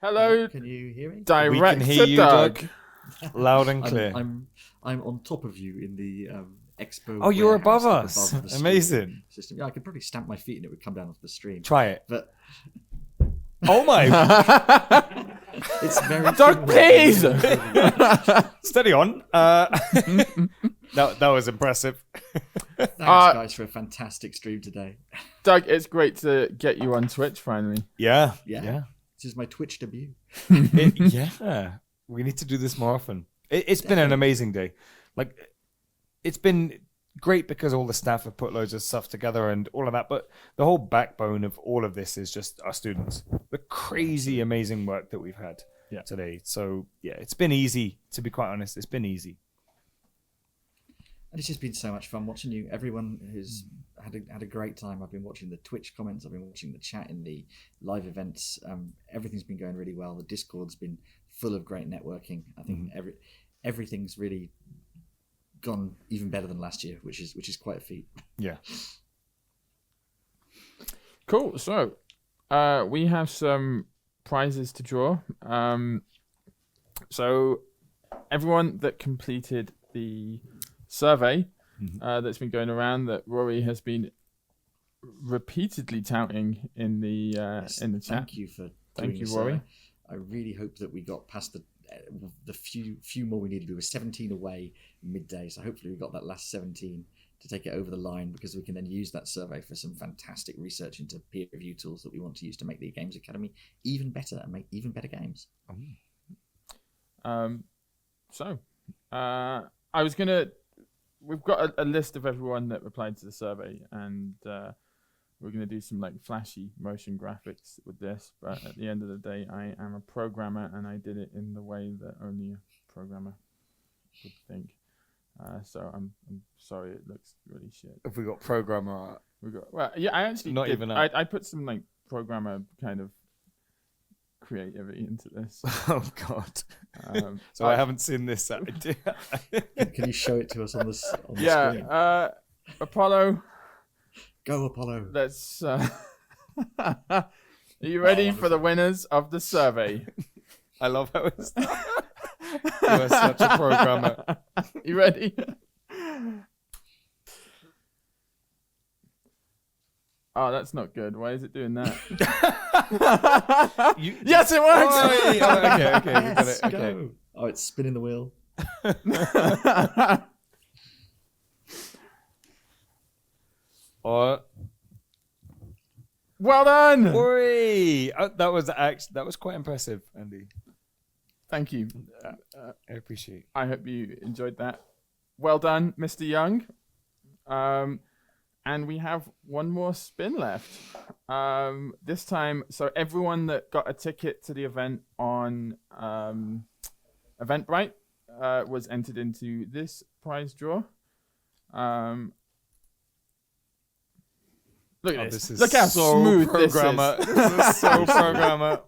Hello, Can you hear me? Director We can hear you, Doug. Loud and clear. I'm on top of you in the EXPO. Oh, you're warehouse, above like us. above the stream Amazing. system. Yeah, I could probably stamp my feet and it would come down off the stream. Try it. But Oh my! it's very Doug, please! Steady on. That was impressive. Thanks, guys, for a fantastic stream today. Doug, it's great to get you on Twitch finally. Yeah. Yeah. This is my Twitch debut. Yeah. We need to do this more often. It's been an amazing day. Like, it's been great because all the staff have put loads of stuff together and all of that. But the whole backbone of all of this is just our students. The crazy, amazing work that we've had today. So, yeah, it's been easy, to be quite honest. It's been easy. And it's just been so much fun watching you. Everyone who's had a great time. I've been watching the Twitch comments. I've been watching the chat in the live events. Everything's been going really well. The Discord's been full of great networking. I think everything's really gone even better than last year, which is quite a feat. Yeah. Cool. So, we have some prizes to draw. So, everyone that completed the survey that's been going around that Rory has been repeatedly touting in the chat. Thank you for Thank doing you, this, Rory. I really hope that we got past the few more we needed. We were 17 away midday, so hopefully we got that last 17 to take it over the line, because we can then use that survey for some fantastic research into peer review tools that we want to use to make the Games Academy even better and make even better games. I was gonna. We've got a list of everyone that replied to the survey, and we're going to do some like flashy motion graphics with this. But at the end of the day, I am a programmer, and I did it in the way that only a programmer would think. So I'm sorry, it looks really shit. Have we got programmer art? I actually Not did. even art. I put some like programmer kind of creativity into this. Oh, God. So I haven't seen this idea. Can you show it to us on the screen? Yeah, Apollo. Go, Apollo. Let's. Are you ready for the winners of the survey? I love how it's. You are such a programmer. You ready? Oh, that's not good. Why is it doing that? Yes, it works! Oh, okay. Yes, We got it. Okay. go. Oh, it's spinning the wheel. Well done! Oi! That was quite impressive, Andy. Thank you. I appreciate. I hope you enjoyed that. Well done, Mr. Young. And we have one more spin left. This time, so everyone that got a ticket to the event on Eventbrite was entered into this prize draw. Look at this. Look how smooth programmer. this is. This is so programmer.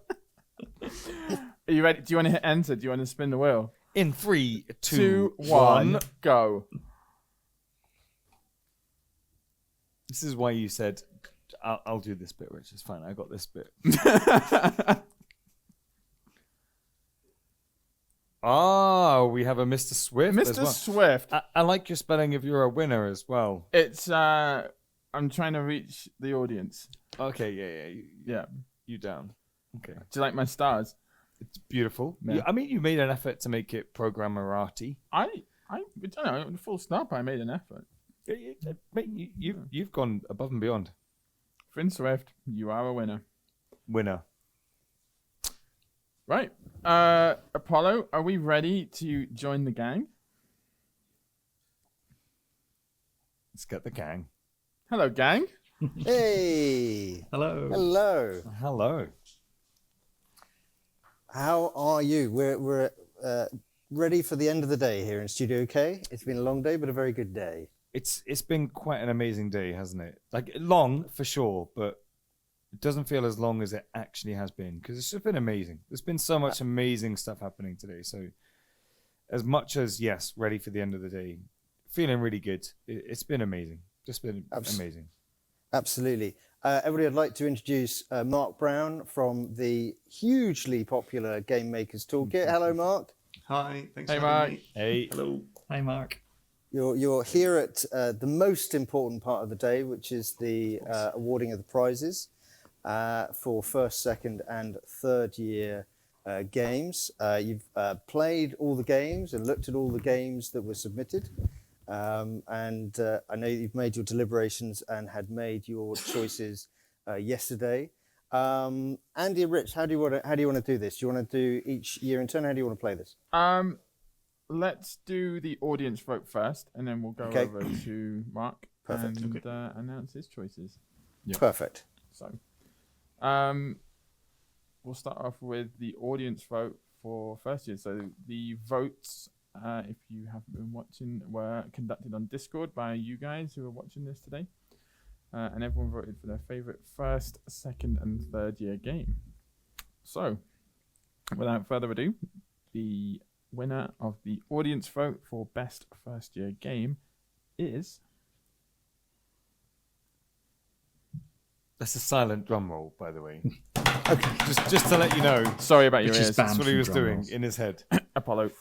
Are you ready? Do you want to hit enter? Do you want to spin the wheel? In 3, 2, 2, 1, go. This is why you said, I'll do this bit, Rich. It's fine. I got this bit. Oh, we have a Mr. Swift as Mr. well. Swift. I like your spelling if you're a winner as well. It's, I'm trying to reach the audience. Okay, yeah. Yeah. You down. Okay. Do you like my stars? It's beautiful. Yeah. I mean, you made an effort to make it programmer-arty. I don't know. Full stop. I made an effort. You've gone above and beyond. Finn Swift, you are a winner. Winner. Right. Apollo, are we ready to join the gang? Let's get the gang. Hello, gang. Hey! Hello. Hello. Hello. How are you? We're ready for the end of the day here in Studio K. It's been a long day, but a very good day. It's been quite an amazing day, hasn't it? Like, long for sure, but it doesn't feel as long as it actually has been, because it's just been amazing. There's been so much amazing stuff happening today. So as much as, yes, ready for the end of the day, feeling really good. It's been amazing. Just been amazing. Absolutely. Everybody, I'd like to introduce Mark Brown from the hugely popular Game Makers Toolkit. Hello, Mark. Hi, thanks Hey, for having Mark. me. Hey. Hello. Hi, Mark. You're here at the most important part of the day, which is the awarding of the prizes for first, second, and third year games. You've played all the games and looked at all the games that were submitted. And I know you've made your deliberations and had made your choices yesterday. Andy and Rich, how do you want to do this? Do you want to do each year in turn? How do you want to play this? Let's do the audience vote first, and then we'll go over to Mark Perfect. and announce his choices. Yeah. Perfect. So, we'll start off with the audience vote for first year. So the votes, if you haven't been watching, were conducted on Discord by you guys who are watching this today. And everyone voted for their favorite first, second, and third year game. So, without further ado, the winner of the audience vote for best first year game is... That's a silent drum roll, by the way. Okay. Just to let you know. Sorry about your Which is ears. banned That's what he from was drum doing rolls. in his head. Apollo.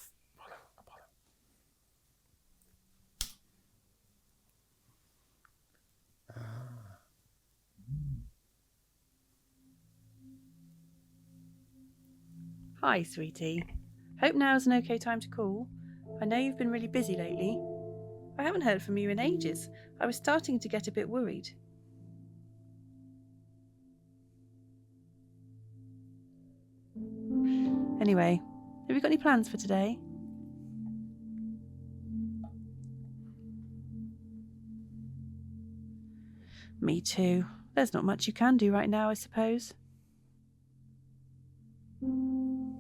Hi, sweetie. Hope now is an okay time to call. I know you've been really busy lately. I haven't heard from you in ages. I was starting to get a bit worried. Anyway, have you got any plans for today? Me too. There's not much you can do right now, I suppose.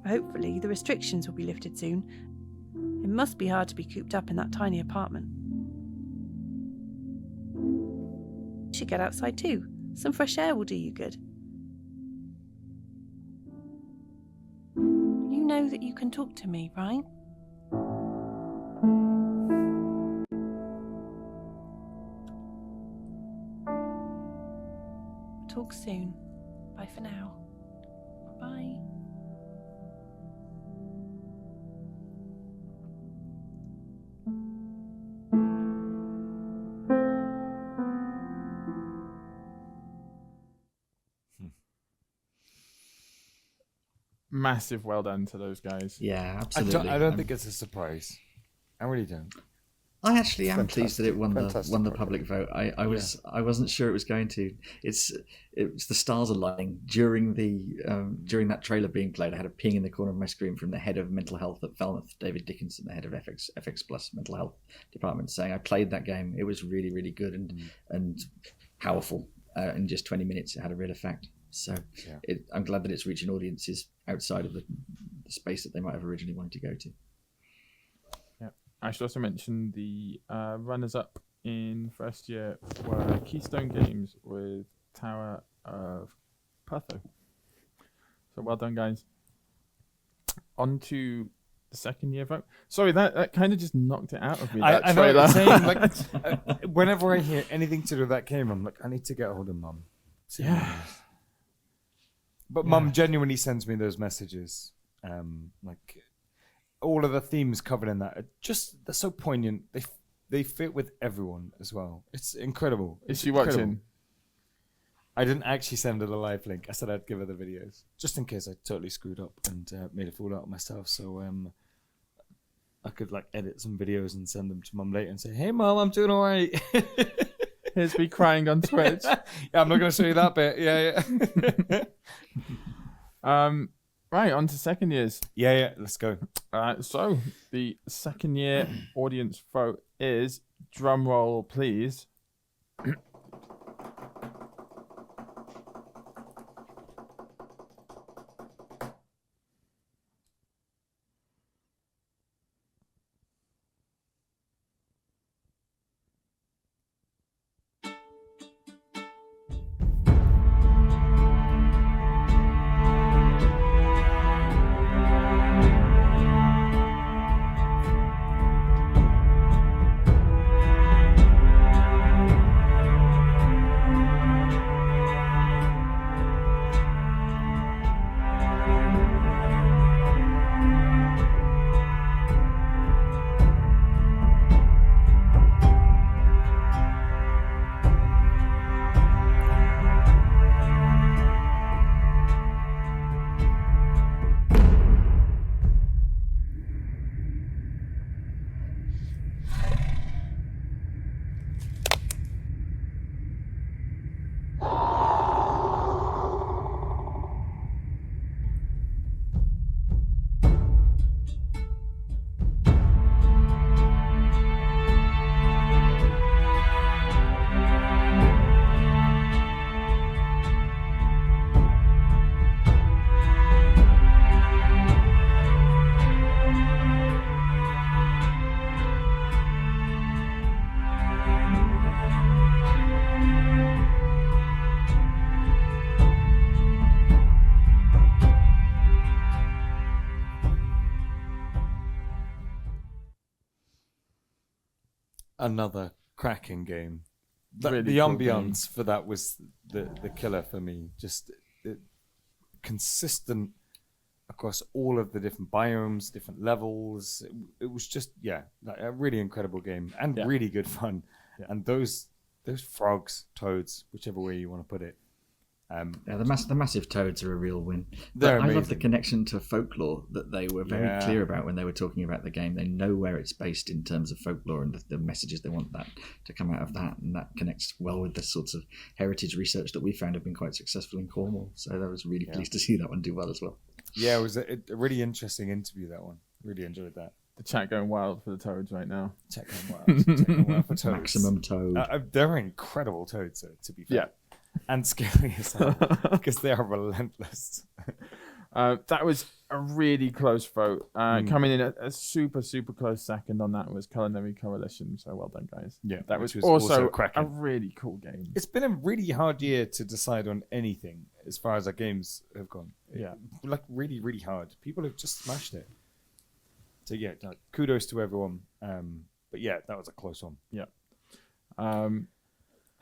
Hopefully, the restrictions will be lifted soon. It must be hard to be cooped up in that tiny apartment. You should get outside too. Some fresh air will do you good. You know that you can talk to me, right? Talk soon. Bye for now. Bye. Massive well done to those guys. Yeah, I absolutely. don't think it's a surprise. I really don't. I actually am pleased that it won the Fantastic public vote. I wasn't sure it was going to. It's the stars aligning during that trailer being played. I had a ping in the corner of my screen from the head of mental health at Falmouth, David Dickinson, the head of FX Plus mental health department, saying I played that game. It was really, really good and powerful. In just 20 minutes, it had a real effect. So I'm glad that it's reaching audiences outside of the space that they might have originally wanted to go to. I should also mention the runners-up in first year were Keystone Games with Tower of Pertho. So well done, guys. On to the second year vote. Sorry, that kind of just knocked it out of me. I know what you're saying. Like, whenever I hear anything to do with that game, I'm like, I need to get a hold of Mum. Yeah. But Mum genuinely sends me those messages. Like, all of the themes covered in that are they're so poignant. They fit with everyone as well. It's incredible. Is she watching? I didn't actually send her the live link. I said I'd give her the videos just in case I totally screwed up and made a fool out of myself. So I could like edit some videos and send them to Mum later and say, "Hey, Mum, I'm doing all right." Here's me crying on Twitch. Yeah, I'm not going to show you that bit. Yeah. Right, on to second years. Yeah. Let's go. So the second year audience vote is, drum roll please, another cracking game. Really The cool ambiance for that was the killer for me. Just consistent across all of the different biomes, different levels. It was just like a really incredible game and really good fun. Yeah. And those frogs, toads, whichever way you want to put it. The massive toads are a real win. They're But I love the amazing. connection to folklore that they were very clear about when they were talking about the game. They know where it's based in terms of folklore and the messages they want that to come out of that, and that connects well with the sorts of heritage research that we found have been quite successful in Cornwall. So I was really pleased to see that one do well as well. Yeah, it was a really interesting interview, that one. Really enjoyed that. The chat going wild for the toads right now. Check them out for toads. Maximum toad. They're incredible toads, to be fair. Yeah. And scary as hell, because they are relentless. That was a really close vote. Coming in a super, super close second on that was Culinary Coalition. So well done, guys. Yeah, that which was was also also a cracking. really cool game. It's been a really hard year to decide on anything as far as our games have gone. Yeah. Like really, really hard. People have just smashed it. So yeah, kudos to everyone. But yeah, that was a close one. Yeah.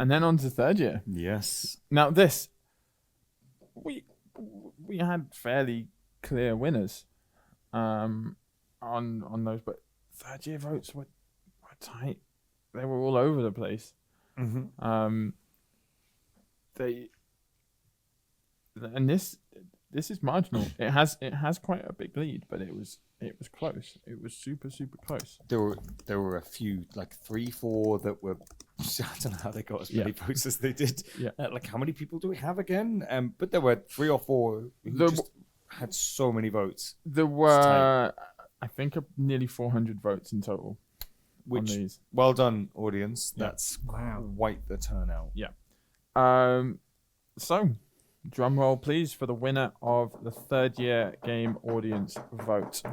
And then on to third year. Yes. Now this, we had fairly clear winners on those, but third year votes were tight. They were all over the place. Mm-hmm. This is marginal. It has quite a big lead, but it was close. It was super, super close. There were a few, like 3-4 that were. I don't know how they got as many votes as they did. Yeah. Like how many people do we have again? But there were 3 or 4 who just had so many votes. There were, I think, nearly 400 votes in total. Which, on these. well done, audience. Yeah. That's quite the turnout. Yeah. So, drum roll, please, for the winner of the third year game audience vote.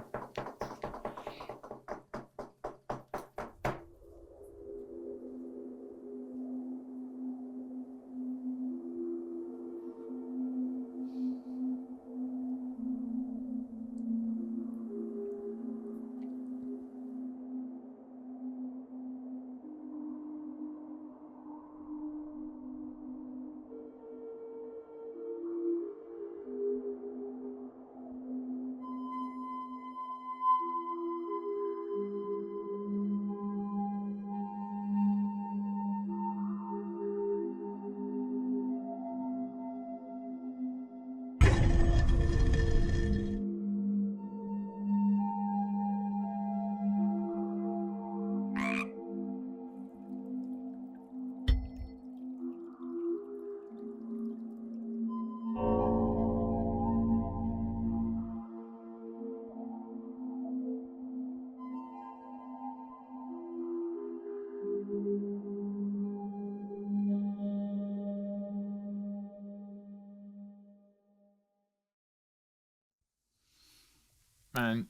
And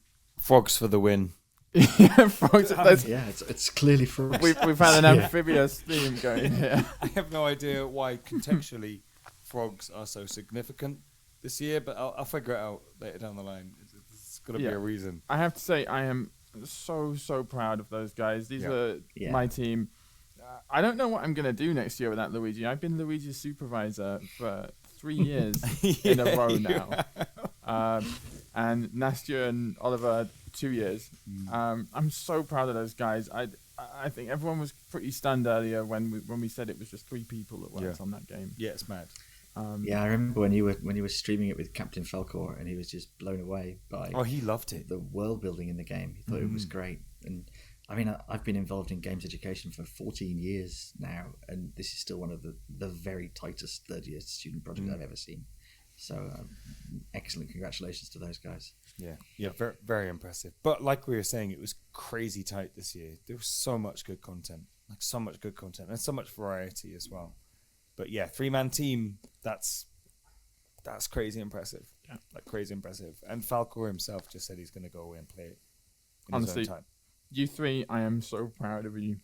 Frogs for the win. yeah, frogs, It's clearly for us. we've had an amphibious theme going here. I have no idea why contextually frogs are so significant this year, but I'll figure it out later down the line. It's got to be a reason. I have to say, I am so proud of those guys. These are my team. I don't know what I'm going to do next year without Luigi. I've been Luigi's supervisor for 3 years in a row now. And Nastya and Oliver, 2 years. I'm so proud of those guys. I think everyone was pretty stunned earlier when we said it was just 3 people that worked on that game. Yeah, it's mad. I remember when you were streaming it with Captain Falcor, and he was just blown away by he loved it. The world building in the game. He thought it was great. And I mean, I've been involved in games education for 14 years now, and this is still one of the very tightest third year student project I've ever seen. So excellent congratulations to those guys. Yeah, very, very impressive. But like we were saying, it was crazy tight this year. There was so much good content, and so much variety as well. But yeah, 3-man team, that's crazy impressive. Yeah. Like crazy impressive. And Falcor himself just said he's going to go away and play it in Honestly, his own time. You 3, I am so proud of you.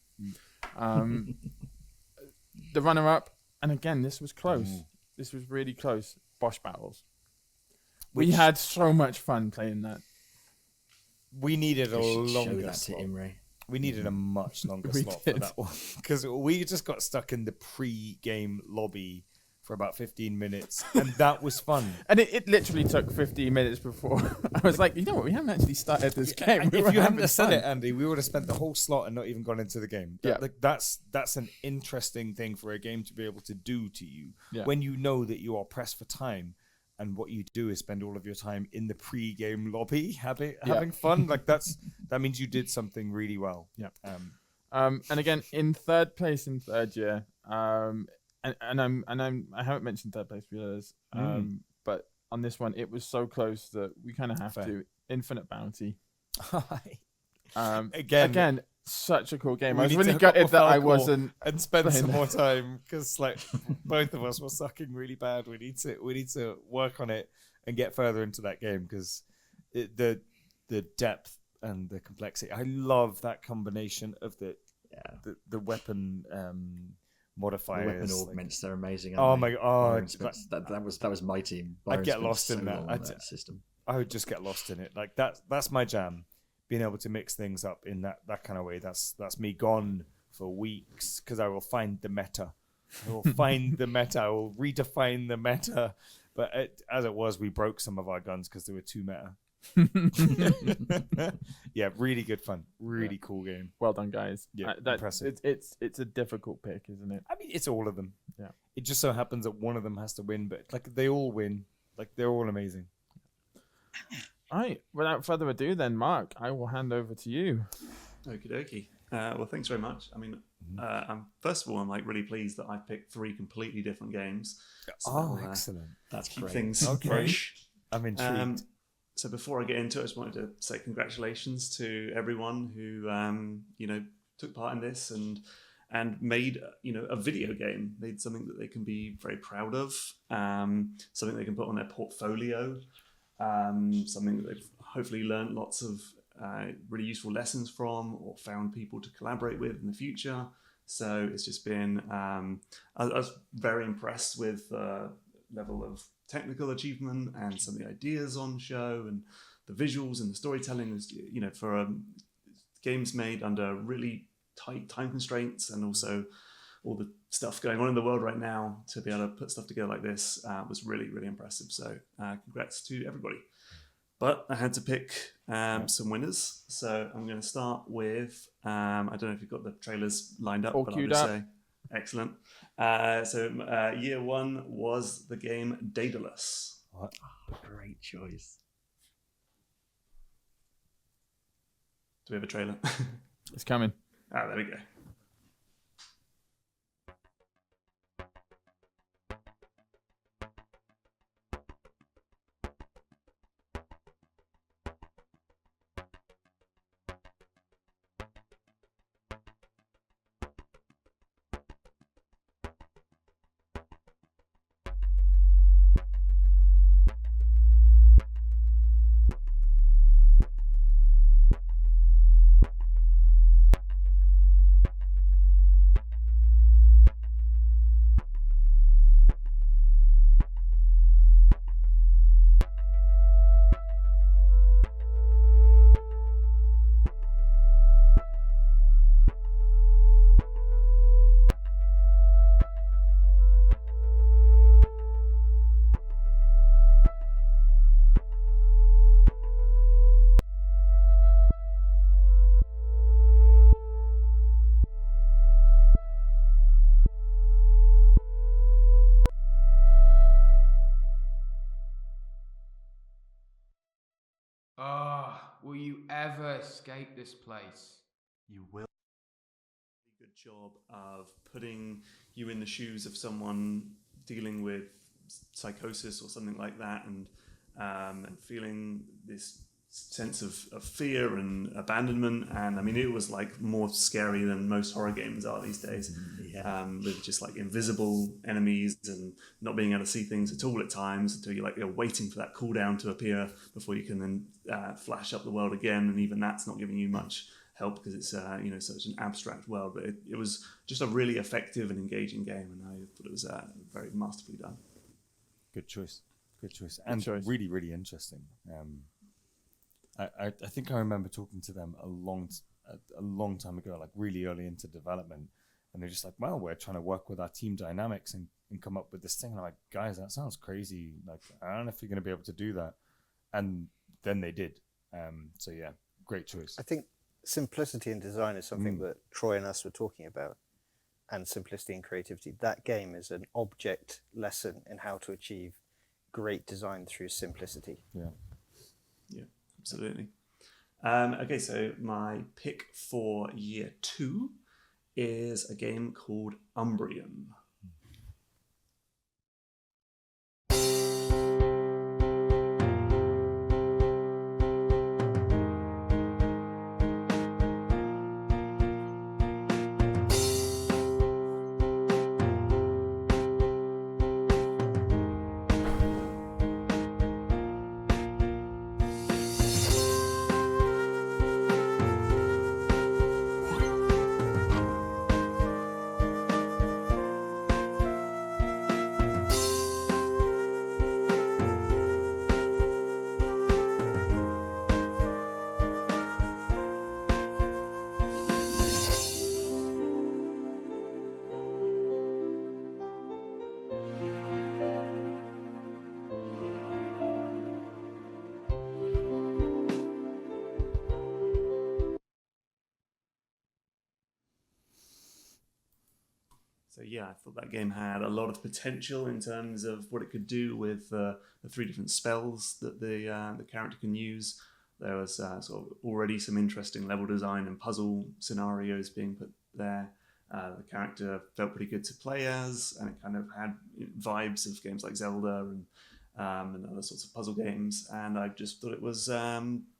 The runner-up, and again, this was close. This was really close. Bosch battles. We had so much fun playing that. We needed a You should show longer that to slot. Imre. We needed a much longer We slot for did. that one because we just got stuck in the pre-game lobby for about 15 minutes, and that was fun. And it literally took 15 minutes before I was like, you know what, we haven't actually started this game. We were If you hadn't having have said fun. it, Andy, we would have spent the whole slot and not even gone into the game. Yeah. That's an interesting thing for a game to be able to do to you Yeah. when you know that you are pressed for time, and what you do is spend all of your time in the pre-game lobby having fun. Like that means you did something really well. Yeah. Um, And again, in third place in third year, I haven't mentioned third place for the others, but on this one, it was so close that we kind of have Fair. to. Infinite Bounty. Again, Again, such a cool game. we I was need really to hook gutted up that I Falcor wasn't. and spend playing some it. more time because like both of us were sucking really bad. We need to work on it and get further into that game because the depth and the complexity. I love that combination of the weapon modifiers. The weapon like- augments, they're amazing. Oh aren't my they? god! Byron Spence, that was my team. I'd Byron get spent lost in so that. long on that system. I would just get lost in it. Like that's my jam. Being able to mix things up in that kind of way. That's me gone for weeks because I will find the meta. I will find the meta. I will redefine the meta. But as it was, we broke some of our guns because they were too meta. Yeah, really good fun. Really cool game. Well done, guys. Yeah, That- impressive. It's a difficult pick, isn't it? I mean, it's all of them. Yeah. It just so happens that one of them has to win, but like they all win. Like they're all amazing. All right. Without further ado, then, Mark, I will hand over to you. Okie dokie. Well, thanks very much. I mean, first of all, I'm like really pleased that I picked 3 completely different games. So Oh, that'll, excellent. That's keep great. things Okay. fresh. I'm intrigued. So before I get into it, I just wanted to say congratulations to everyone who took part in this and made a video game, made something that they can be very proud of, something they can put on their portfolio, something that they've hopefully learned lots of really useful lessons from or found people to collaborate with in the future. So it's just been I was very impressed with the level of technical achievement and some of the ideas on show and the visuals and the storytelling is, for games made under really tight time constraints and also all the stuff going on in the world right now, to be able to put stuff together like this was really, really impressive. So congrats to everybody. But I had to pick some winners. So I'm going to start with, I don't know if you've got the trailers lined up, All but I'll queued just up. say, excellent. So year 1 was the game Daedalus. What? Great choice. Do we have a trailer? It's coming. There we go. Will you ever escape this place? You will. Good job of putting you in the shoes of someone dealing with psychosis or something like that, and feeling this sense of fear and abandonment. And I mean, it was like more scary than most horror games are these days. With just like invisible enemies and not being able to see things at all at times until you're waiting for that cooldown to appear before you can then flash up the world again, and even that's not giving you much help because it's such an abstract world. But it was just a really effective and engaging game, and I thought it was very masterfully done. Good choice. Good choice. And choice. really, really interesting. I think I remember talking to them a long time ago, like really early into development. And they're just like, well, we're trying to work with our team dynamics and come up with this thing. And I'm like, guys, that sounds crazy. Like, I don't know if you're going to be able to do that. And then they did. So yeah, great choice. I think simplicity in design is something that Troy and us were talking about, and simplicity and creativity. That game is an object lesson in how to achieve great design through simplicity. Yeah, absolutely. Okay, so my pick for year 2 is a game called Umbrian. So yeah, I thought that game had a lot of potential in terms of what it could do with the 3 different spells that the character can use. There was sort of already some interesting level design and puzzle scenarios being put there. The character felt pretty good to play as, and it kind of had vibes of games like Zelda and other sorts of puzzle games. And I just thought it was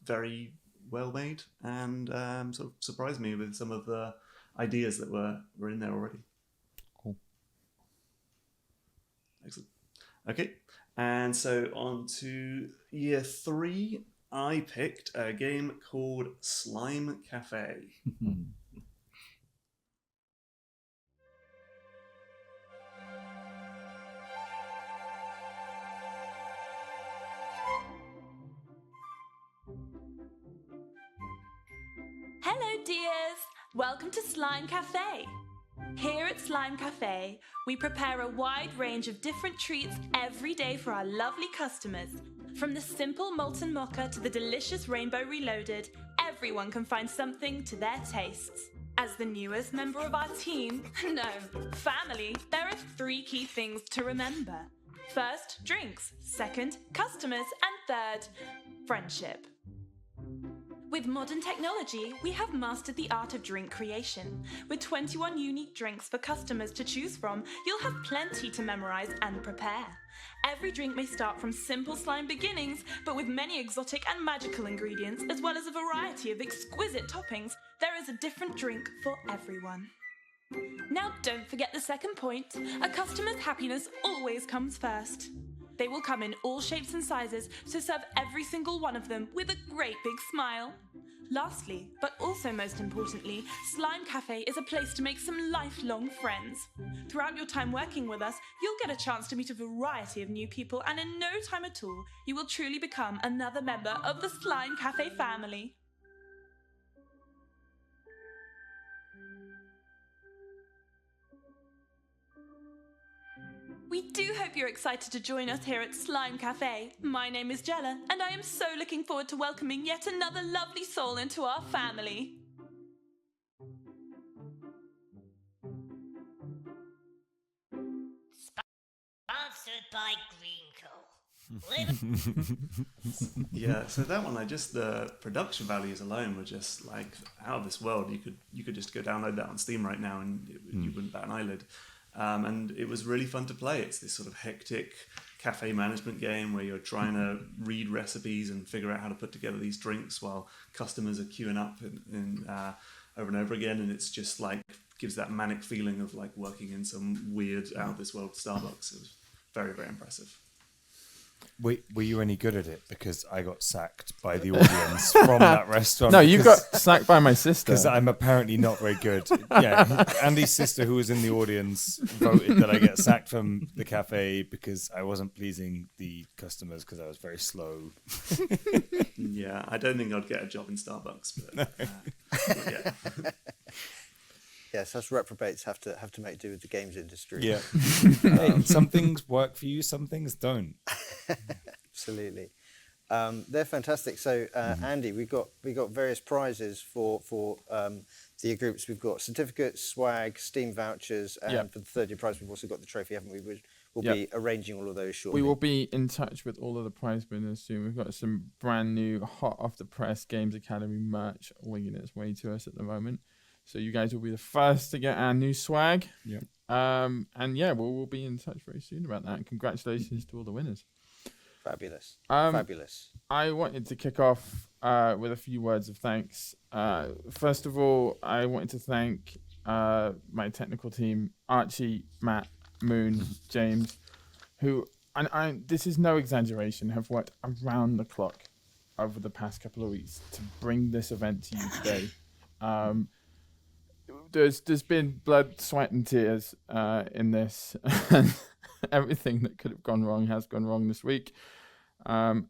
very well made and sort of surprised me with some of the ideas that were in there already. Cool. Excellent. Okay, and so on to year 3. I picked a game called Slime Cafe. Hello dears! Welcome to Slime Cafe. Here at Slime Cafe, we prepare a wide range of different treats every day for our lovely customers. From the simple molten mocha to the delicious rainbow reloaded, everyone can find something to their tastes. As the newest member of our team, no, family, there are 3 key things to remember. First, drinks. Second, customers. And third, friendship. With modern technology, we have mastered the art of drink creation. With 21 unique drinks for customers to choose from, you'll have plenty to memorize and prepare. Every drink may start from simple slime beginnings, but with many exotic and magical ingredients, as well as a variety of exquisite toppings, there is a different drink for everyone. Now don't forget the second point. A customer's happiness always comes first. They will come in all shapes and sizes, so serve every single one of them with a great big smile. Lastly, but also most importantly, Slime Cafe is a place to make some lifelong friends. Throughout your time working with us, you'll get a chance to meet a variety of new people, and in no time at all, you will truly become another member of the Slime Cafe family. We do hope you're excited to join us here at Slime Cafe. My name is Jele, and I am so looking forward to welcoming yet another lovely soul into our family. Sponsored by Greenco. Yeah, so that one, the production values alone were just like out of this world. You could just go download that on Steam right now, and you wouldn't bat an eyelid. And it was really fun to play. It's this sort of hectic cafe management game where you're trying to read recipes and figure out how to put together these drinks while customers are queuing up over and over again. And it's just like gives that manic feeling of like working in some weird out of this world Starbucks. It was very, very impressive. Were you any good at it? Because I got sacked by the audience from that restaurant. No, you got sacked by my sister. Because I'm apparently not very good. Yeah, Andy's sister, who was in the audience, voted that I get sacked from the cafe because I wasn't pleasing the customers because I was very slow. Yeah, I don't think I'd get a job in Starbucks, but yeah. Yes, us reprobates have to make do with the games industry. Yeah. Hey, some things work for you, some things don't. Absolutely. They're fantastic. So, Andy, we got various prizes for the year groups. We've got certificates, swag, Steam vouchers, and for the third year prize, we've also got the trophy, haven't we? We'll be arranging all of those shortly. We will be in touch with all of the prize winners soon. We've got some brand new, hot off the press Games Academy merch winging its way to us at the moment. So you guys will be the first to get our new swag. Yeah. And yeah, we'll be in touch very soon about that. And congratulations to all the winners. Fabulous. Fabulous. I wanted to kick off with a few words of thanks. First of all, I wanted to thank my technical team, Archie, Matt, Moon, James, who, and this is no exaggeration, have worked around the clock over the past couple of weeks to bring this event to you today. There's been blood, sweat, and tears in this. Everything that could have gone wrong has gone wrong this week, and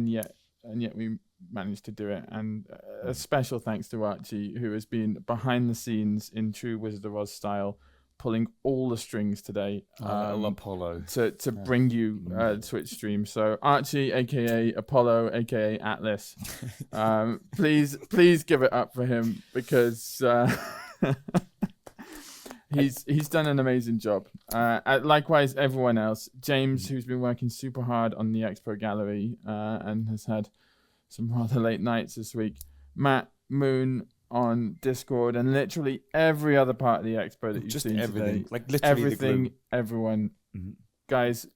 yet we managed to do it. And a special thanks to Archie, who has been behind the scenes in true Wizard of Oz style, pulling all the strings today. Apollo to bring you Twitch stream. So Archie, aka Apollo, aka Atlas, please give it up for him, because he's done an amazing job. Likewise, everyone else. James, who's been working super hard on the Expo gallery and has had some rather late nights this week. Matt, Moon on Discord, and literally every other part of the Expo that you've Just seen everything. today. Like literally everything, everyone. Guys,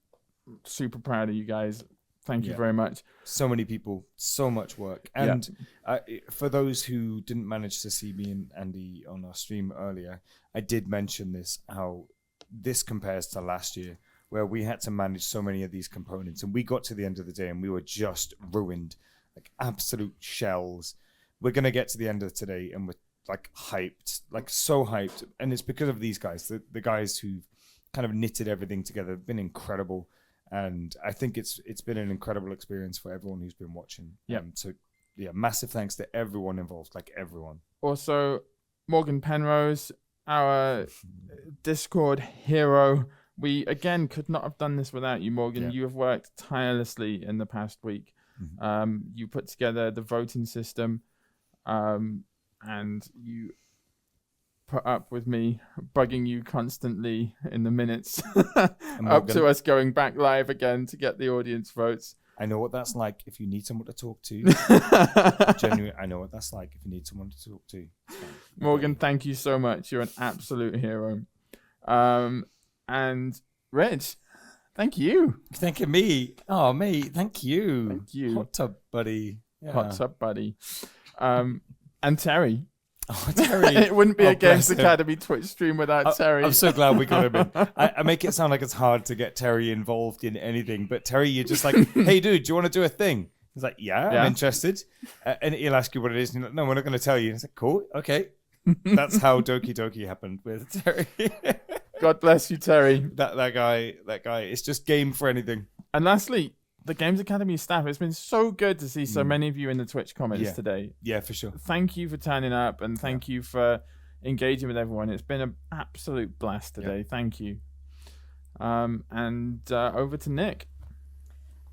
super proud of you guys. Thank you very much. So many people, so much work. And for those who didn't manage to see me and Andy on our stream earlier, I did mention this, how this compares to last year, where we had to manage so many of these components. And we got to the end of the day and we were just ruined, like absolute shells. We're going to get to the end of today and we're like hyped, like so hyped. And it's because of these guys, the guys who've kind of knitted everything together, have been incredible. And I think it's been an incredible experience for everyone who's been watching. So yeah, massive thanks to everyone involved, like everyone. Also, Morgan Penrose, our Discord hero. We again could not have done this without you, Morgan. Yeah. You have worked tirelessly in the past week. You put together the voting system, and you put up with me bugging you constantly in the minutes up to us going back live again to get the audience votes. I know what that's like if you need someone to talk to. Genuinely, I know what that's like if you need someone to talk to. Morgan, thank you so much. You're an absolute hero. And Reg, thank you. Thanking me. Oh, mate, thank you. Thank you. Hot tub buddy. Yeah. Hot tub buddy. And Terry. Oh, Terry. It wouldn't be a Games bless him. Academy Twitch stream without Terry. I'm so glad we got him in. I make it sound like it's hard to get Terry involved in anything, but Terry, you're just like, hey, dude, do you want to do a thing? He's like, yeah, I'm interested. And he'll ask you what it is. And you're like, no, we're not going to tell you. And it's like, cool, okay. That's how Doki Doki happened with Terry. God bless you, Terry. That guy, it's just game for anything. And lastly, the Games Academy staff. It's been so good to see so many of you in the Twitch comments today. Yeah, for sure. Thank you for turning up, and thank you for engaging with everyone. It's been an absolute blast today. Thank you. And over to Nick.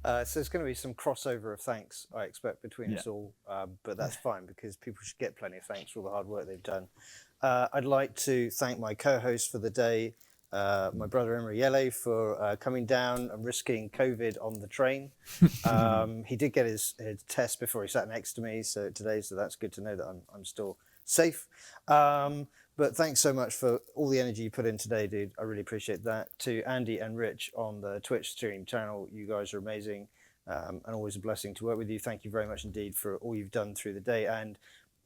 So there's going to be some crossover of thanks, I expect, between us all, but that's fine because people should get plenty of thanks for all the hard work they've done. I'd like to thank my co-host for the day, my brother Imre Jele, for coming down and risking COVID on the train. He did get his test before he sat next to me today, so that's good to know that I'm still safe. But thanks so much for all the energy you put in today, dude. I really appreciate that. To Andy and Rich on the Twitch stream channel, you guys are amazing, and always a blessing to work with you. Thank you very much indeed for all you've done through the day and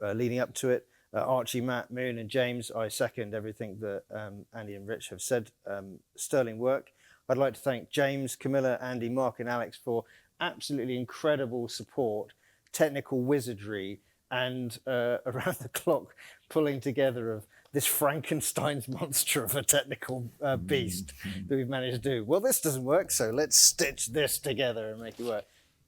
leading up to it. Archie, Matt, Moon, and James, I second everything that Andy and Rich have said. Sterling work. I'd like to thank James, Camilla, Andy, Mark, and Alex for absolutely incredible support, technical wizardry, and around the clock pulling together of this Frankenstein's monster of a technical beast that we've managed to do. Well, this doesn't work, so let's stitch this together and make it work.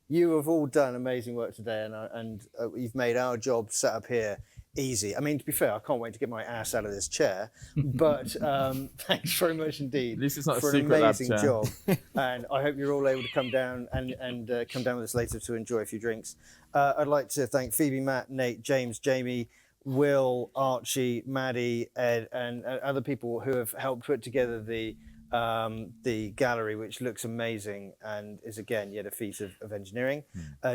You have all done amazing work today, and you've made our job set up here easy. I mean, to be fair, I can't wait to get my ass out of this chair, but thanks very much indeed At least it's not for a an secret lab amazing chair. job. And I hope you're all able to come down and come down with us later to enjoy a few drinks. I'd like to thank Phoebe, Matt, Nate, James, Jamie, Will, Archie, Maddie, Ed, and other people who have helped put together the gallery, which looks amazing and is again yet a feat of engineering.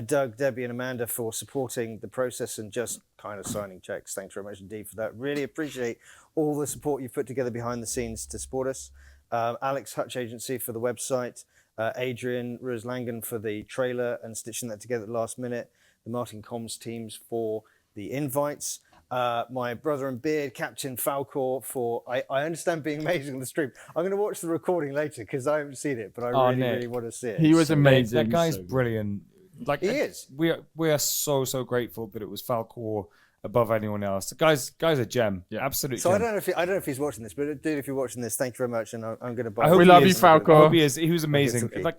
Doug, Debbie, and Amanda for supporting the process and just kind of signing checks. Thanks very much indeed for that. Really appreciate all the support you've put together behind the scenes to support us. Alex Hutch Agency for the website, Adrian Ruslangan for the trailer and stitching that together at the last minute, the Martin Comms teams for the invites. My brother and beard, Captain Falcor, for I understand being amazing on the stream. I'm going to watch the recording later because I haven't seen it, but I really want to see it. He was amazing. That guy's So good. brilliant. Like He is. We are so grateful that it was Falcor above anyone else. The guy's a gem. Yeah. Absolute So gem. I don't know if he's watching this, but dude, if you're watching this, thank you very much, and I'm going to buy. I hope We he love is. you, Falcor. I hope he is. He was it's amazing. okay. Like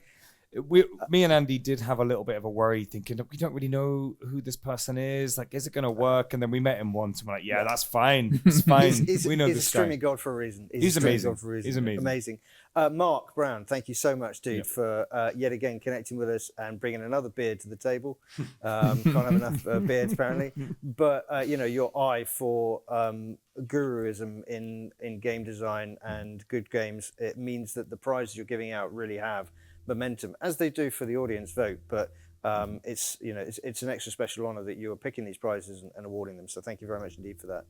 me and Andy did have a little bit of a worry, thinking we don't really know who this person is. Like, is it going to work? And then we met him once, and we're like, yeah, that's fine. It's fine. we know he's a this streaming guy. god for a reason. He's a streaming amazing. God for a reason. He's amazing. Amazing. Mark Brown, thank you so much, dude, for yet again connecting with us and bringing another beard to the table. Can't have enough beards apparently, but your eye for guruism in game design and good games. It means that the prizes you're giving out really have momentum, as they do for the audience vote. But it's an extra special honor that you are picking these prizes and awarding them. So thank you very much indeed for that.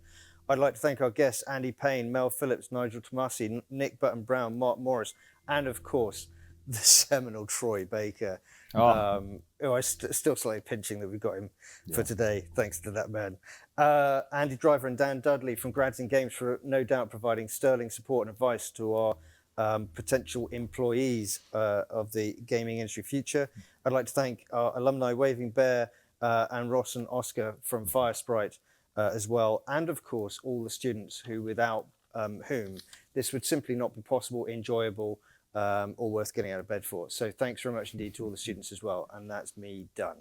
I'd like to thank our guests, Andy Payne, Mel Phillips, Nigel Tomasi, Nick Button Brown, Mark Morris, and of course, the seminal Troy Baker. Who I still slightly pinching that we got him for today, thanks to that man. Andy Driver and Dan Dudley from Grads and Games for no doubt providing sterling support and advice to our potential employees of the gaming industry future. I'd like to thank our alumni Waving Bear and Ross and Oscar from Fire Sprite as well, and of course all the students who without whom this would simply not be possible, enjoyable, or worth getting out of bed for. So thanks very much indeed to all the students as well, and that's me done.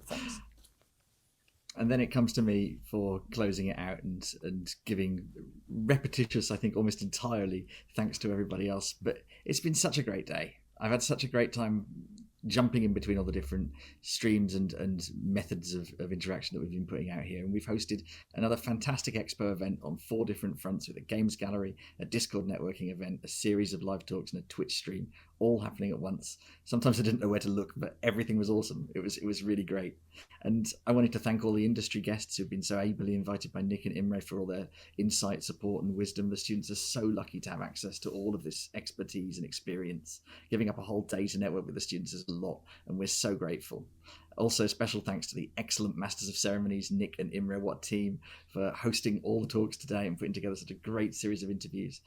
Thanks. And then it comes to me for closing it out and giving repetitious, I think almost entirely, thanks to everybody else. But it's been such a great day. I've had such a great time jumping in between all the different streams and methods of interaction that we've been putting out here. And we've hosted another fantastic Expo event on 4 different fronts, with a games gallery, a Discord networking event, a series of live talks, and a Twitch stream, all happening at once. Sometimes I didn't know where to look, but everything was awesome. It was really great. And I wanted to thank all the industry guests who've been so ably invited by Nick and Imre for all their insight, support, and wisdom. The students are so lucky to have access to all of this expertise and experience. Giving up a whole day to network with the students is a lot, and we're so grateful. Also, special thanks to the excellent Masters of Ceremonies, Nick and Imre, what team, for hosting all the talks today and putting together such a great series of interviews.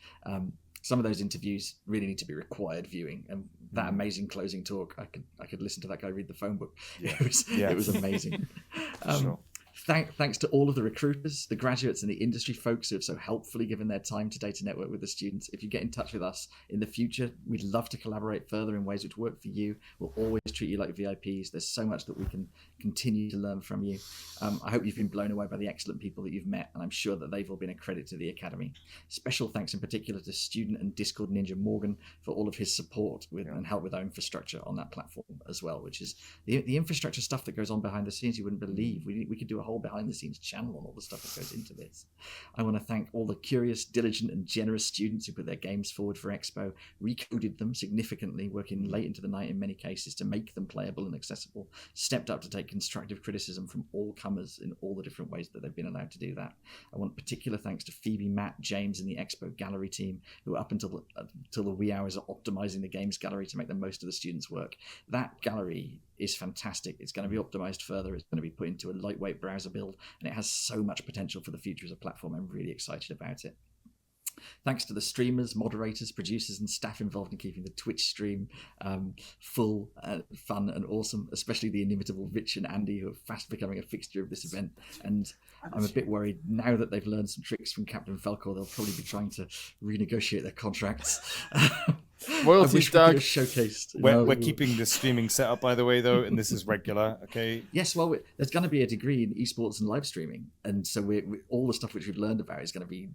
Some of those interviews really need to be required viewing, and that amazing closing talk, I could listen to that guy read the phone book. It was amazing. Sure. Thanks to all of the recruiters, the graduates, and the industry folks who have so helpfully given their time today to network with the students. If you get in touch with us in the future, we'd love to collaborate further in ways which work for you. We'll always treat you like VIPs. There's so much that we can continue to learn from you. I hope you've been blown away by the excellent people that you've met, and I'm sure that they've all been a credit to the Academy. Special thanks in particular to student and Discord ninja Morgan for all of his support and help with our infrastructure on that platform as well, which is the infrastructure stuff that goes on behind the scenes you wouldn't believe. We could do a whole behind the scenes channel on all the stuff that goes into this. I want to thank all the curious, diligent, and generous students who put their games forward for Expo, recoded them significantly, working late into the night in many cases to make them playable and accessible, stepped up to take constructive criticism from all comers in all the different ways that they've been allowed to do that. I want particular thanks to Phoebe, Matt, James, and the Expo gallery team, who are up until the wee hours are optimizing the games gallery to make the most of the students' work. That gallery is fantastic. It's going to be optimized further. It's going to be put into a lightweight browser build, and it has so much potential for the future as a platform. I'm really excited about it. Thanks to the streamers, moderators, producers, and staff involved in keeping the Twitch stream full, fun, and awesome, especially the inimitable Rich and Andy, who are fast becoming a fixture of this event. And I'm a bit worried now that they've learned some tricks from Captain Falcor, they'll probably be trying to renegotiate their contracts. Royalties, I wish we could Doug. have showcased. We're keeping the streaming set up, by the way, though, and this is regular, okay? Yes, well, there's going to be a degree in esports and live streaming, and so all the stuff which we've learned about is going to be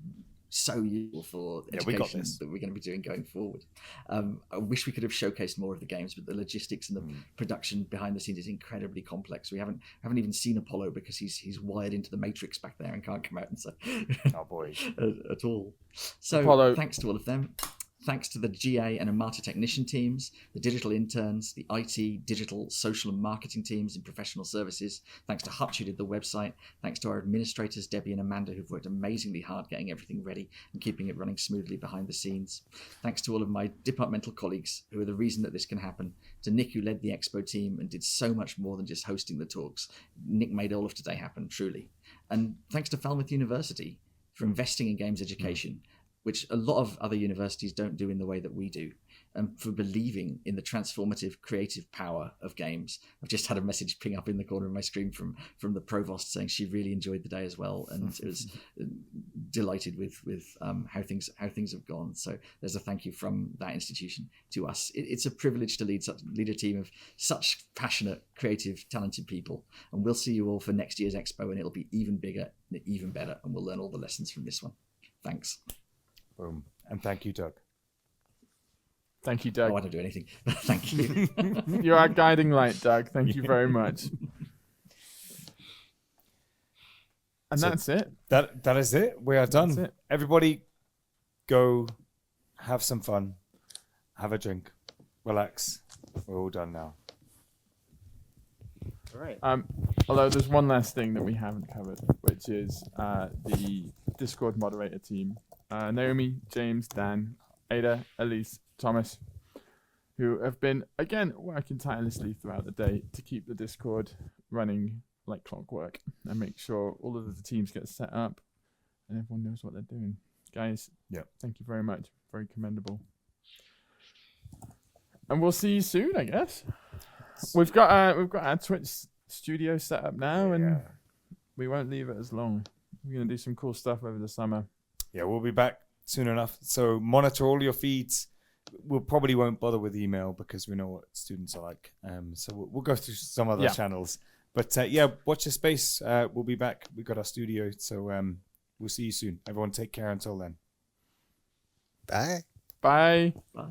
so useful for education that we're going to be doing going forward. I wish we could have showcased more of the games, but the logistics and the production behind the scenes is incredibly complex. We haven't even seen Apollo because he's wired into the Matrix back there and can't come out and say oh boy at all. So Apollo. Thanks to all of them. Thanks to the GA and Amata technician teams, the digital interns, the IT, digital, social and marketing teams in professional services. Thanks to Hutch, who did the website. Thanks to our administrators, Debbie and Amanda, who've worked amazingly hard getting everything ready and keeping it running smoothly behind the scenes. Thanks to all of my departmental colleagues, who are the reason that this can happen. To Nick, who led the Expo team and did so much more than just hosting the talks. Nick made all of today happen, truly. And thanks to Falmouth University for investing in games education, which a lot of other universities don't do in the way that we do, and for believing in the transformative creative power of games. I've just had a message ping up in the corner of my screen from the provost saying she really enjoyed the day as well, and it was delighted with how things have gone. So there's a thank you from that institution to us. It's a privilege to lead a team of such passionate, creative, talented people, and we'll see you all for next year's Expo, and it'll be even bigger and even better, and we'll learn all the lessons from this one. Thanks. Boom. And thank you, Doug. Thank you, Doug. Oh, I don't do anything. Thank you. You're our guiding light, Doug. Thank you very much. And So that's it. That is it. We are done. That's it. Everybody go have some fun. Have a drink. Relax. We're all done now. All right. Although there's one last thing that we haven't covered, which is the Discord moderator team. Naomi, James, Dan, Ada, Elise, Thomas, who have been, again, working tirelessly throughout the day to keep the Discord running like clockwork and make sure all of the teams get set up and everyone knows what they're doing. Guys, thank you very much. Very commendable. And we'll see you soon, I guess. We've got our Twitch studio set up now, and we won't leave it as long. We're going to do some cool stuff over the summer. Yeah, we'll be back soon enough. So monitor all your feeds. We probably won't bother with email because we know what students are like. So we'll go through some other channels. But watch your space. We'll be back. We've got our studio. So we'll see you soon. Everyone take care until then. Bye. Bye. Bye.